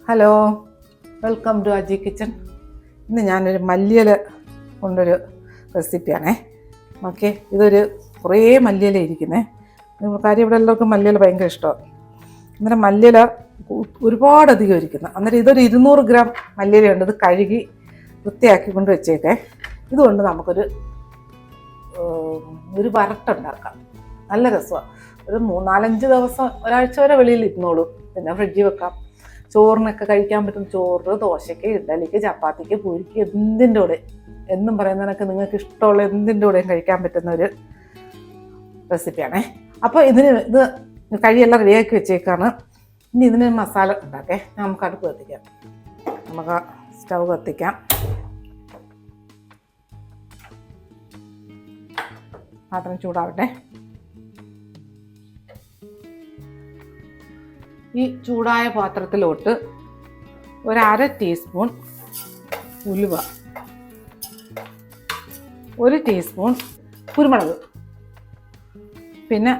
Hello, welcome to Aji kitchen. ഇന്ന് ഞാനൊരു മല്ലിയില കൊണ്ടൊരു റെസിപ്പിയാണേ. ഓക്കെ, ഇതൊരു കുറേ മല്ലിയില ഇരിക്കുന്നേ. കാര്യം ഇവിടെ എല്ലാവർക്കും മല്ലിയില ഭയങ്കര ഇഷ്ടമാണ്. അന്നേരം മല്ലിയില ഒരുപാടധികം ഇരിക്കുന്നു. അന്നേരം ഇതൊരു 200 ഗ്രാം മല്ലിയിലയുണ്ട്. ഇത് കഴുകി വൃത്തിയാക്കി കൊണ്ട് വെച്ചേക്കേ. ഇതുകൊണ്ട് നമുക്കൊരു വരട്ടുണ്ടാക്കാം. നല്ല രസമാണ്. ഒരു 3-4-5 ദിവസം, ഒരാഴ്ച വരെ വെളിയിൽ ഇരുന്നോളൂ. പിന്നെ ഫ്രിഡ്ജിൽ വെക്കാം. ചോറിനൊക്കെ കഴിക്കാൻ പറ്റും. ചോറ്, ദോശയ്ക്ക്, ഇഡ്ഡലിക്ക്, ചപ്പാത്തിക്ക്, പൂരിക്ക്, എന്തിൻ്റെ കൂടെ, എന്നും പറയുന്നതിനൊക്കെ നിങ്ങൾക്ക് ഇഷ്ടമുള്ള എന്തിൻ്റെ കൂടെയും കഴിക്കാൻ പറ്റുന്ന ഒരു റെസിപ്പിയാണേ. അപ്പോൾ ഇത് കഴിയെല്ലാം റെഡിയാക്കി വെച്ചേക്കാണ്. ഇനി ഇതിന് മസാല ഉണ്ടാക്കേ. നമുക്ക് അടുപ്പ് കത്തിക്കാം. നമുക്ക് സ്റ്റൗ കത്തിക്കാം. പാത്രം ചൂടാവട്ടെ. ഈ ചൂടായ പാത്രത്തിലോട്ട് 1/2 ടീസ്പൂൺ ഉലുവ, 1 ടീസ്പൂൺ കുരുമുളക്, പിന്നെ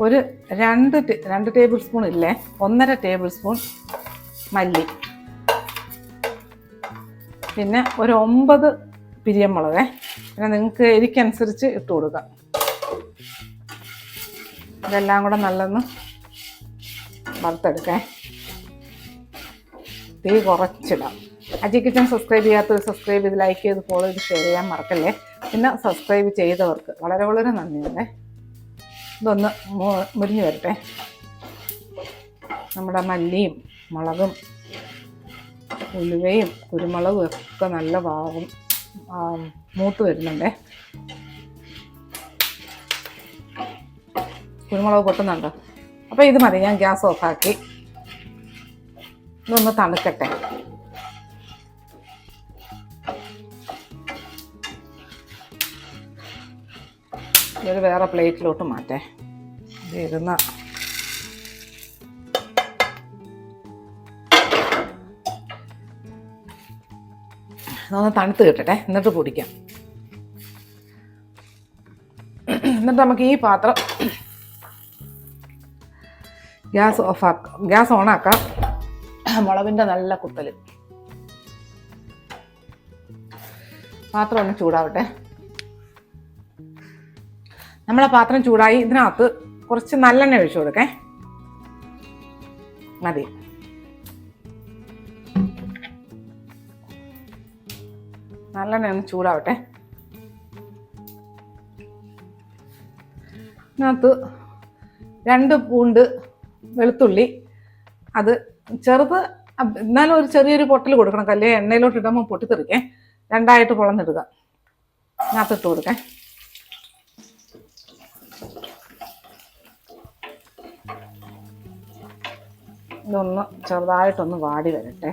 ഒരു 2 ടേബിൾ സ്പൂൺ ഇല്ലേ, 1.5 ടേബിൾ സ്പൂൺ മല്ലി, പിന്നെ ഒരു 9 പിരിയമുളക്. പിന്നെ നിങ്ങൾക്ക് എരിക്കനുസരിച്ച് ഇട്ട് കൊടുക്കാം. ഇതെല്ലാം കൂടെ നല്ലൊന്ന് വറുത്തെടുക്കേ. തീ കുറച്ചിടാം. അജി കിച്ചൺ സബ്സ്ക്രൈബ് ചെയ്യാത്തവർ സബ്സ്ക്രൈബ് ചെയ്ത് ലൈക്ക് ചെയ്ത് ഫോളോ ചെയ്ത് ഷെയർ ചെയ്യാൻ മറക്കല്ലേ. പിന്നെ സബ്സ്ക്രൈബ് ചെയ്തവർക്ക് വളരെ വളരെ നന്ദിയുണ്ടേ. ഇതൊന്ന് മുരിഞ്ഞ് വരട്ടെ. നമ്മുടെ മല്ലിയും മുളകും ഉലുവയും കുരുമുളകും ഒക്കെ നല്ല മൂത്ത് വരുന്നുണ്ടേ. കുരുമുളക് പൊട്ടുന്നുണ്ടോ? അപ്പോൾ ഇത് മതി. ഞാൻ ഗ്യാസ് ഓഫാക്കി. ഇതൊന്ന് തണുക്കട്ടെ. ഇതൊരു വേറെ പ്ലേറ്റിലോട്ട് മാറ്റേ. ഇതൊന്ന് തണുത്ത് കിട്ടട്ടെ, എന്നിട്ട് പൊടിക്കാം. എന്നിട്ട് നമുക്ക് ഈ പാത്രം ഗ്യാസ് ഓണാക്കാം. മുളകിൻ്റെ നല്ല കുത്തൽ. പാത്രം ഒന്ന് ചൂടാവട്ടെ. നമ്മളെ പാത്രം ചൂടായി. ഇതിനകത്ത് കുറച്ച് നല്ലെണ്ണ ഒഴിച്ചു കൊടുക്കേ. മതി. നല്ലെണ്ണ ഒന്ന് ചൂടാവട്ടെ. ഇതിനകത്ത് 2 പൂണ്ട് വെളുത്തുള്ളി, അത് ചെറുത്, എന്നാലും ഒരു ചെറിയൊരു പൊട്ടൽ കൊടുക്കണം. കല്ലേ എണ്ണയിലോട്ട് ഇടുമ്പോൾ പൊട്ടിത്തെറിക്കേ. 2ആയിട്ട് പൊളന്നിടുക. ഇതിനകത്തിട്ട് കൊടുക്കേ. ഇതൊന്ന് ചെറുതായിട്ടൊന്ന് വാടി വരട്ടെ.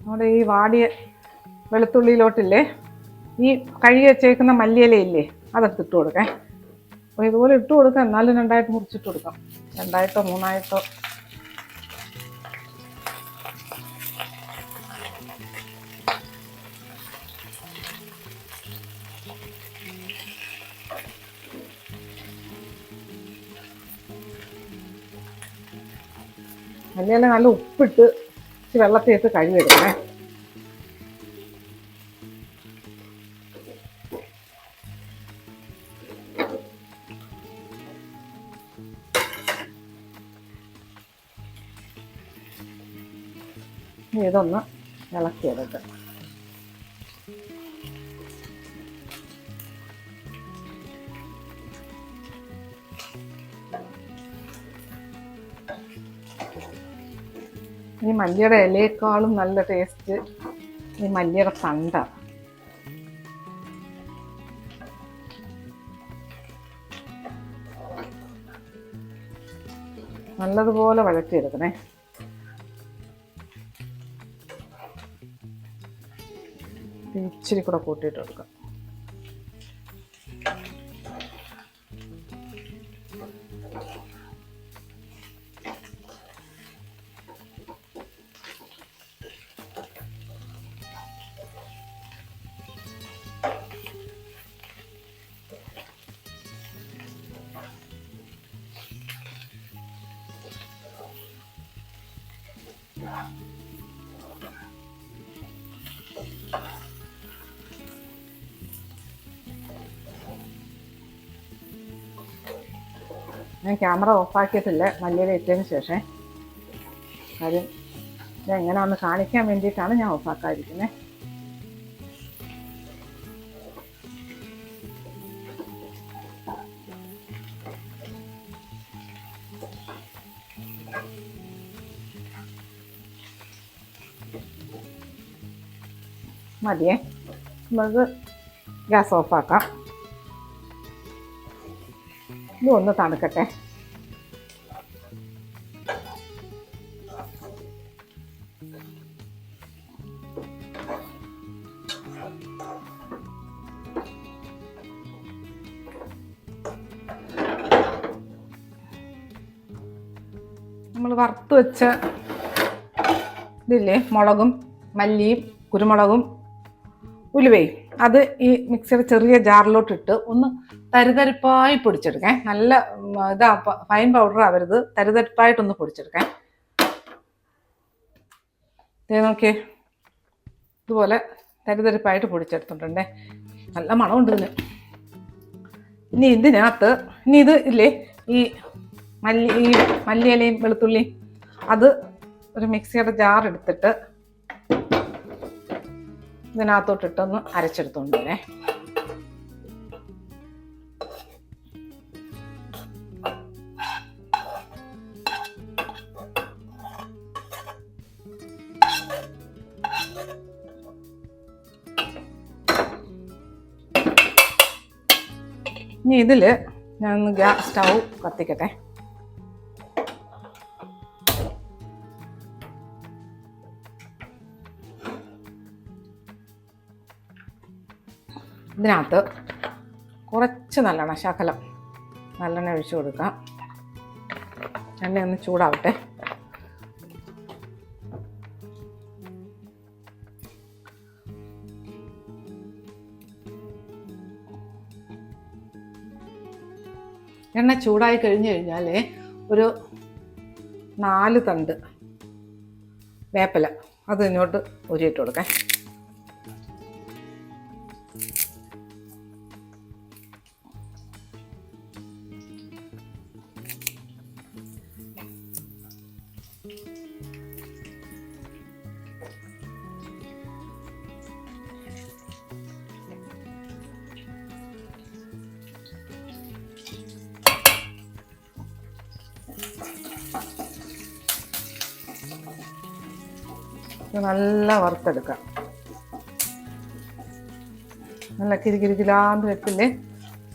നമ്മുടെ ഈ വാടിയ വെളുത്തുള്ളിയിലോട്ടില്ലേ ഈ കഴുകി വെച്ചേക്കുന്ന മല്ലിയിലയില്ലേ, അതെടുത്തിട്ട് കൊടുക്കേ. അപ്പോൾ ഇതുപോലെ ഇട്ട് കൊടുക്കാം. എന്നാലും 2ആയിട്ട് മുറിച്ചിട്ട് കൊടുക്കാം. 2ആയിട്ടോ 3ആയിട്ടോ. മല്ലിയില നല്ല ഉപ്പിട്ട് വെള്ളത്തിലിട്ട് കഴുകിയെടുക്കണേ. ഇതൊന്ന് ഇളക്കിയെടുക്കാം. ഈ മല്ലിയുടെ ഇലയേക്കാളും നല്ല ടേസ്റ്റ് ഈ മല്ലിയുടെ തണ്ട. നല്ലതുപോലെ വഴറ്റിയെടുക്കണേ. ഇച്ചിരി കൂടെ കൂട്ടിയിട്ട് കൊടുക്കാം. ഞാൻ ക്യാമറ ഓഫാക്കിയിട്ടില്ല മല്ലിയില ഇട്ടതിന് ശേഷം. കാര്യം ഇത് എങ്ങനെയാണെന്ന് കാണിക്കാൻ വേണ്ടിയിട്ടാണ് ഞാൻ ഓഫാക്കാതിരിക്കുന്നത്. മതിയേ, നമുക്ക് ഗ്യാസ് ഓഫാക്കാം. ഇത് ഒന്ന് തണുക്കട്ടെ. നമ്മൾ വറുത്ത് വെച്ച ഇതില്ലേ, മുളകും മല്ലിയും കുരുമുളകും ഉലുവയും, അത് ഈ മിക്സിയുടെ ചെറിയ ജാറിലോട്ടിട്ട് ഒന്ന് തരിതരിപ്പായി പൊടിച്ചെടുക്കാൻ. നല്ല ഇതാ ഫൈൻ പൗഡർ ആവരുത്, തരിതരിപ്പായിട്ടൊന്ന് പൊടിച്ചെടുക്കാൻ. നോക്കിയേ, ഇതുപോലെ തരിതരിപ്പായിട്ട് പൊടിച്ചെടുത്തിട്ടുണ്ടേ. നല്ല മണമുണ്ട് ഇതിന്. ഇനി ഇതിനകത്ത് ഇത് ഇല്ലേ, ഈ മല്ലിയിലയും വെളുത്തുള്ളിയും, അത് ഒരു മിക്സിയുടെ ജാർ എടുത്തിട്ട് ഇതിനകത്തോട്ടിട്ടൊന്ന് അരച്ചെടുത്തോണ്ടേ. ഇനി ഇതിൽ ഞാനൊന്ന് സ്റ്റൗ കത്തിക്കട്ടെ. ഇതിനകത്ത് കുറച്ച് നല്ലെണ്ണ, ശകലം നല്ലെണ്ണ ഒഴിച്ചു കൊടുക്കാം. എണ്ണ ഒന്ന് ചൂടാവട്ടെ. എണ്ണ ചൂടായി കഴിഞ്ഞ് കഴിഞ്ഞാൽ ഒരു 4 തണ്ട് വേപ്പില അത് ഇങ്ങോട്ട് ഉരിയിട്ട് കൊടുക്കാം. നല്ല വറുത്തെടുക്കാം. നല്ല കിരികിരികിലാന്ന് വെക്കില്ലേ,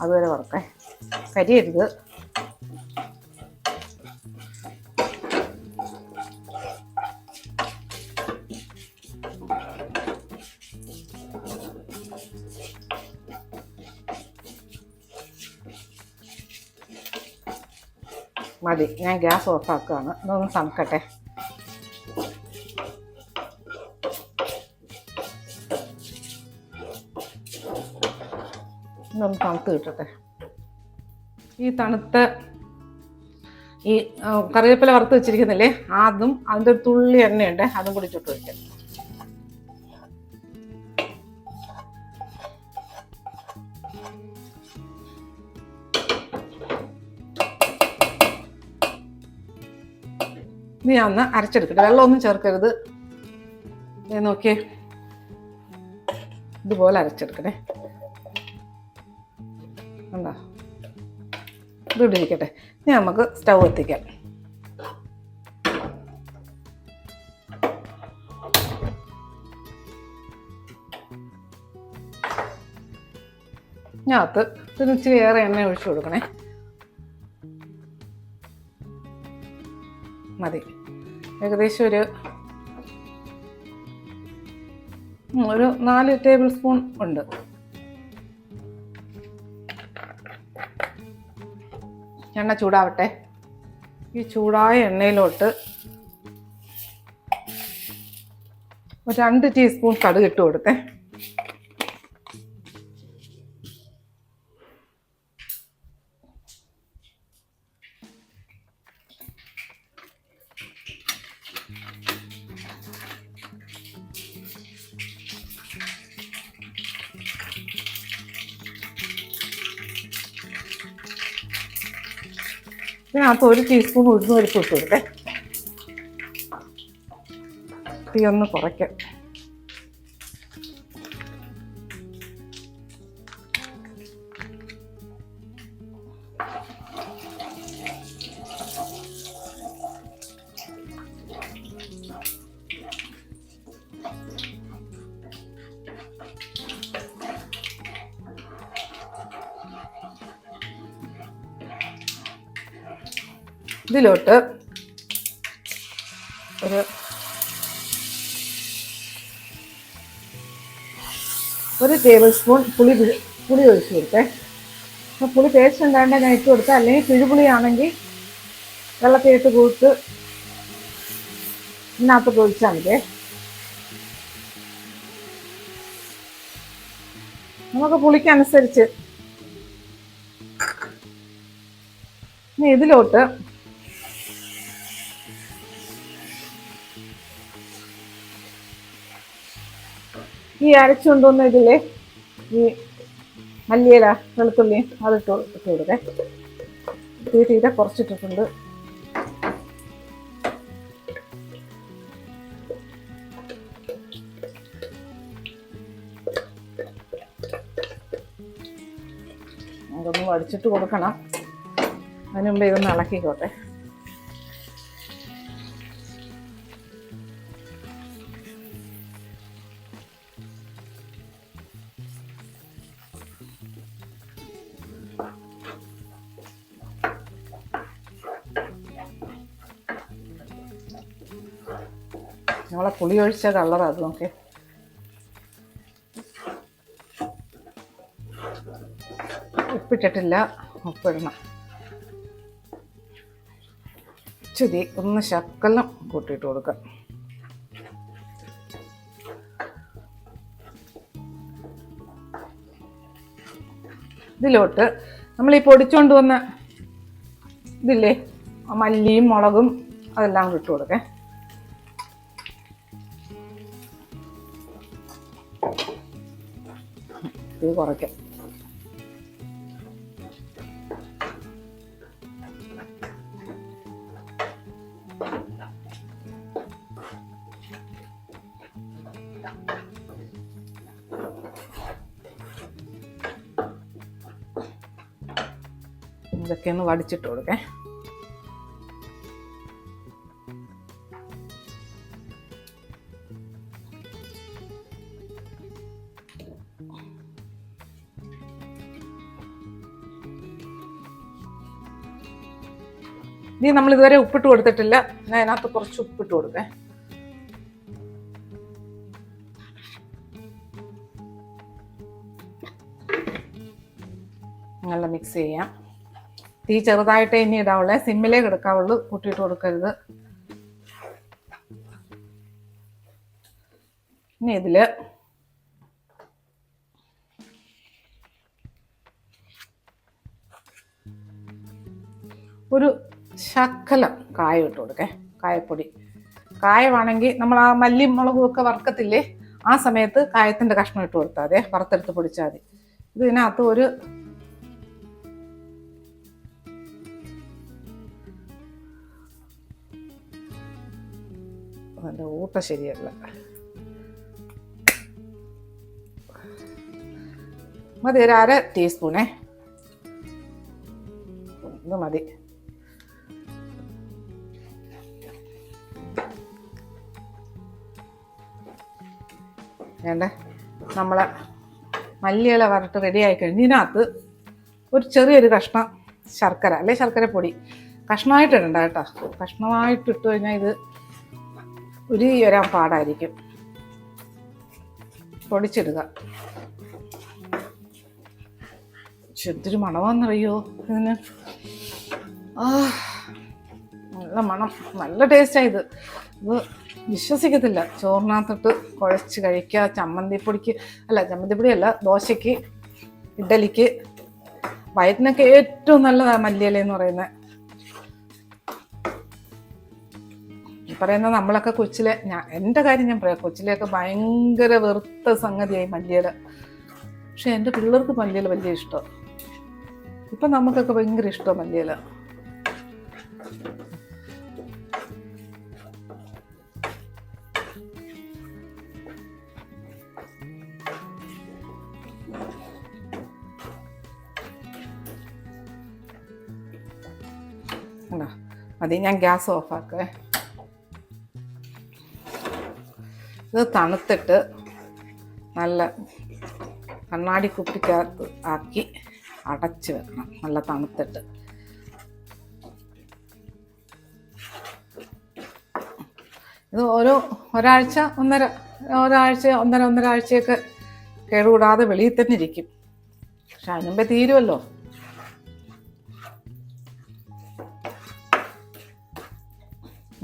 അതുവരെ വറുക്കേ, കരിയരുത്. മതി, ഞാൻ ഗ്യാസ് ഓഫാക്കുകയാണ്. ഇതൊന്ന് തണുക്കട്ടെ. ഇതൊന്ന് തണുത്ത് കിട്ടട്ടെ. ഈ തണുത്ത ഈ കറിവേപ്പില വറുത്ത് വെച്ചിരിക്കുന്നില്ലേ, അതും അതിൻ്റെ ഒരു തുള്ളി എണ്ണയുണ്ട്, അതും കൂടി ചുട്ട് വയ്ക്കാം. ഇനി ഞാൻ ഒന്ന് അരച്ചെടുക്കട്ടെ. വെള്ളമൊന്നും ചേർക്കരുത്. നോക്കിയേ, ഇതുപോലെ അരച്ചെടുക്കണേ. എന്താ ഇതിവിടെ ഇരിക്കട്ടെ. ഇനി നമുക്ക് സ്റ്റൗ എത്തിക്കാം. ഇതിനകത്ത് ഇച്ചിരി ഏറെ എണ്ണ ഒഴിച്ചു കൊടുക്കണേ. മതി, ഏകദേശം ഒരു ഒരു 4 ടേബിൾ സ്പൂൺ ഉണ്ട്. എണ്ണ ചൂടാവട്ടെ. ഈ ചൂടായ എണ്ണയിലോട്ട് ഒരു 2 ടീസ്പൂൺ കടുക് ഇട്ട് കൊടുത്തേ. ഇതിനകത്ത് 1 ടീസ്പൂൺ ഉഴുന്നുപരിപ്പ് ഇട്ട് കൊടുത്തേ. തീ ഒന്ന് കുറയ്ക്കാം. ഇതിലോട്ട് ഒരു ടേബിൾ സ്പൂൺ പുളി ഒഴിച്ചു കൊടുത്തേ. അപ്പോൾ പുളി ടേസ്റ്റ് ഉണ്ടാകേണ്ട ഞാൻ ഇട്ട് കൊടുത്താൽ, അല്ലെങ്കിൽ പിഴുപുളിയാണെങ്കിൽ വെള്ളത്തിലിട്ട് കൂട്ട് ഇതിനകത്ത് ഒഴിച്ചാൽ മതിയേ. നമുക്ക് പുളിക്കനുസരിച്ച്. ഇനി ഇതിലോട്ട് ഈ അരച്ചുകൊണ്ടുവന്ന ഇതില്ലേ, ഈ മല്ലിയില വെളുത്തുള്ളി അതിട്ട് കൊടുക്കേ. തീരെ കുറച്ചിട്ടിട്ടുണ്ട്. അതൊന്ന് വടിച്ചിട്ട് കൊടുക്കണം. അതിന് മുമ്പ് ഇതൊന്ന് ഇളക്കിക്കോട്ടെ. നമ്മളെ പുളി ഒഴിച്ച കളറാണ് അത്. നോക്കേ, ഉപ്പിട്ടിട്ടില്ല, ഉപ്പിടണം. ഇച്ചിരി ഒന്ന് ശകലം കൂട്ടിയിട്ട് കൊടുക്കാം. ഇതിലോട്ട് നമ്മൾ ഈ പൊടിച്ചുകൊണ്ട് വന്ന ഇതില്ലേ, മല്ലിയും മുളകും അതെല്ലാം കൂടി ഇട്ട് കൊടുക്കേ. ഇത് കുറയ്ക്കാം. ഇതൊക്കെ ഒന്ന് വടിച്ചിട്ട് കൊടുക്കേ. ഇനി നമ്മൾ ഇതുവരെ ഉപ്പിട്ട് കൊടുത്തിട്ടില്ല. ഞാൻ അതിനകത്ത് കുറച്ച് ഉപ്പിട്ട് കൊടുക്കേ. നല്ല മിക്സ് ചെയ്യാം. തീ ചെറുതായിട്ടേ ഇനി ഇടാവുള്ളേ, സിമ്മിലേ കിടക്കാവുള്ളൂ, കൂട്ടിയിട്ട് കൊടുക്കരുത്. ഇനി ഇതില് ഒരു ശകലം കായം ഇട്ട് കൊടുക്കേ. കായപ്പൊടി. കായമാണെങ്കിൽ നമ്മൾ ആ മല്ലി മുളകും ഒക്കെ വറുക്കത്തില്ലേ, ആ സമയത്ത് കായത്തിൻ്റെ കഷ്ണം ഇട്ട് കൊടുത്താൽ മതി, വറുത്തെടുത്ത് പൊടിച്ചാൽ മതി. ഇതിനകത്ത് ഒരു അതിൻ്റെ ഊട്ട ശരിയല്ല. മതി, ഒരു 1/2 ടീസ്പൂണേ, ഇത് മതി. വേണ്ടേ, നമ്മളെ മല്ലിയില വറുത്ത് റെഡി ആയി കഴിഞ്ഞ് ഇതിനകത്ത് ഒരു ചെറിയൊരു കഷ്ണം ശർക്കര, അല്ലെ ശർക്കരപ്പൊടി കഷ്ണമായിട്ട് ഇടണ്ട കേട്ടോ. കഷ്ണമായിട്ട് ഇട്ട് കഴിഞ്ഞാൽ ഇത് ഉരുകി വരാൻ പാടായിരിക്കും. പൊടിച്ചിടുക. എന്തൊരു മണമാണെന്നറിയോ ഇതിന്. നല്ല മണം, നല്ല ടേസ്റ്റാണ് ഇത് വിശ്വസിക്കത്തില്ല. ചോറിനകത്തിട്ട് കുഴച്ച് കഴിക്കുക. ചമ്മന്തിപ്പൊടിയല്ല, ദോശയ്ക്ക്, ഇഡ്ഡലിക്ക്, വയറ്റിനൊക്കെ ഏറ്റവും നല്ലതാണ് മല്ലിയില എന്ന് പറയുന്നത്. പറയുന്നത് നമ്മളൊക്കെ എൻ്റെ കാര്യം ഞാൻ പറയാം, കൊച്ചിലെയൊക്കെ ഭയങ്കര വെറുത്ത സംഗതിയായി മല്ലിയില. പക്ഷെ എൻ്റെ പിള്ളേർക്ക് മല്ലിയില വലിയ ഇഷ്ടമാണ്. ഇപ്പം നമുക്കൊക്കെ ഭയങ്കര ഇഷ്ടമാണ് മല്ലിയില. മതി, ഞാൻ ഗ്യാസ് ഓഫാക്കേ. ഇത് തണുത്തിട്ട് നല്ല കണ്ണാടി കുപ്പിക്കകത്ത് ആക്കി അടച്ച് വെക്കണം. നല്ല തണുത്തിട്ട് ഇത് ഒരാഴ്ച ഒന്നരാഴ്ചയൊക്കെ കേടുകൂടാതെ വെളിയിൽ തന്നെ ഇരിക്കും. പക്ഷെ അതിനുമ്പേ തീരുമല്ലോ.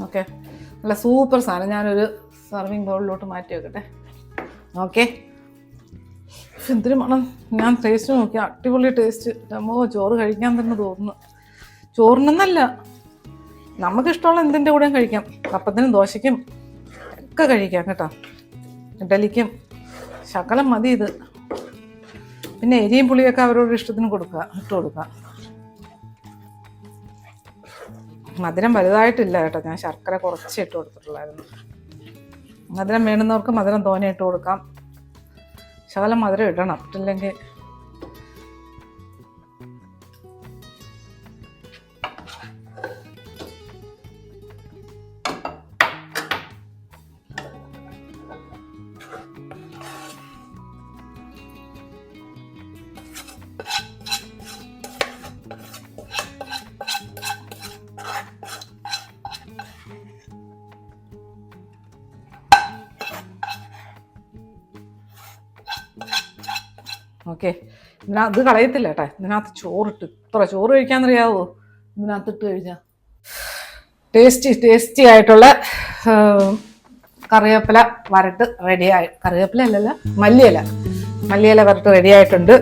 ഓക്കെ, നല്ല സൂപ്പർ സാധനം. ഞാനൊരു സർവിങ് ബൗളിലോട്ട് മാറ്റി വെക്കട്ടെ. ഓക്കെ, എന്തൊരു മണം. ഞാൻ ടേസ്റ്റ് നോക്കി, അടിപൊളി ടേസ്റ്റ്. ചോറ് കഴിക്കാൻ തന്നെ തോന്നുന്നു. ചോറിനെന്നല്ല, നമുക്കിഷ്ടമുള്ള എന്തിൻ്റെ കൂടെയും കഴിക്കാം. അപ്പത്തിനും ദോശയ്ക്കും ഒക്കെ കഴിക്കാം കേട്ടോ. ഇഡലിക്കും ശകലം മതി ഇത്. പിന്നെ എരിയും പുളിയൊക്കെ അവരോട് ഇഷ്ടത്തിന് ഇട്ട് കൊടുക്കുക. മധുരം വലുതായിട്ടില്ല കേട്ടോ, ഞാൻ ശർക്കര കുറച്ച് ഇട്ട് കൊടുത്തിട്ടുള്ളായിരുന്നു. മധുരം വേണ്ടുന്നവർക്ക് മധുരം തോനെ ഇട്ട് കൊടുക്കാം. ശകലം മധുരം ഇടണം, ഇട്ടില്ലെങ്കിൽ ഓക്കെ. ഇത് കളയത്തില്ല കേട്ടോ. ഇതിനകത്ത് ചോറിട്ട് ഇത്ര ചോറ് കഴിക്കാന്നറിയാവോ ഇതിനകത്തിട്ട് കഴിഞ്ഞാൽ. ടേസ്റ്റി ആയിട്ടുള്ള കറിവേപ്പില വരട്ട് റെഡിയായി. കറിവേപ്പില അല്ലല്ലോ, മല്ലിയില വരട്ട് റെഡിയായിട്ടുണ്ട്.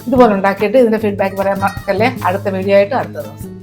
ഇതുപോലെ ഉണ്ടാക്കിയിട്ട് ഇതിൻ്റെ ഫീഡ്ബാക്ക് പറയാൻ മറക്കല്ലേ. അടുത്ത വീഡിയോ ആയിട്ട് അടുത്ത ദിവസം.